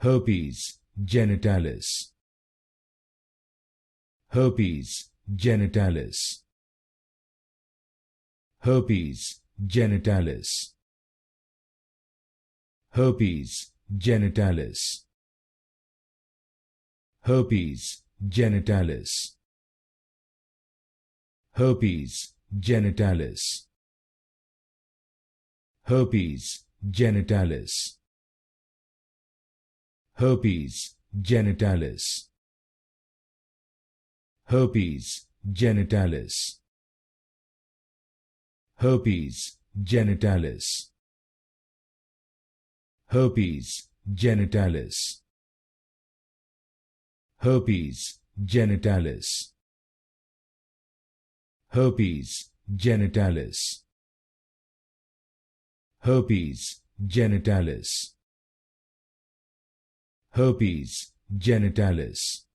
Herpes genitalis. Herpes genitalis. Herpes genitalis. Herpes genitalis. Herpes genitalis. Herpes genitalis. Herpes genitalis. Herpes genitalis. Herpes genitalis. Herpes genitalis. Herpes genitalis. Herpes genitalis. Herpes genitalis. Herpes genitalis. Herpes genitalis.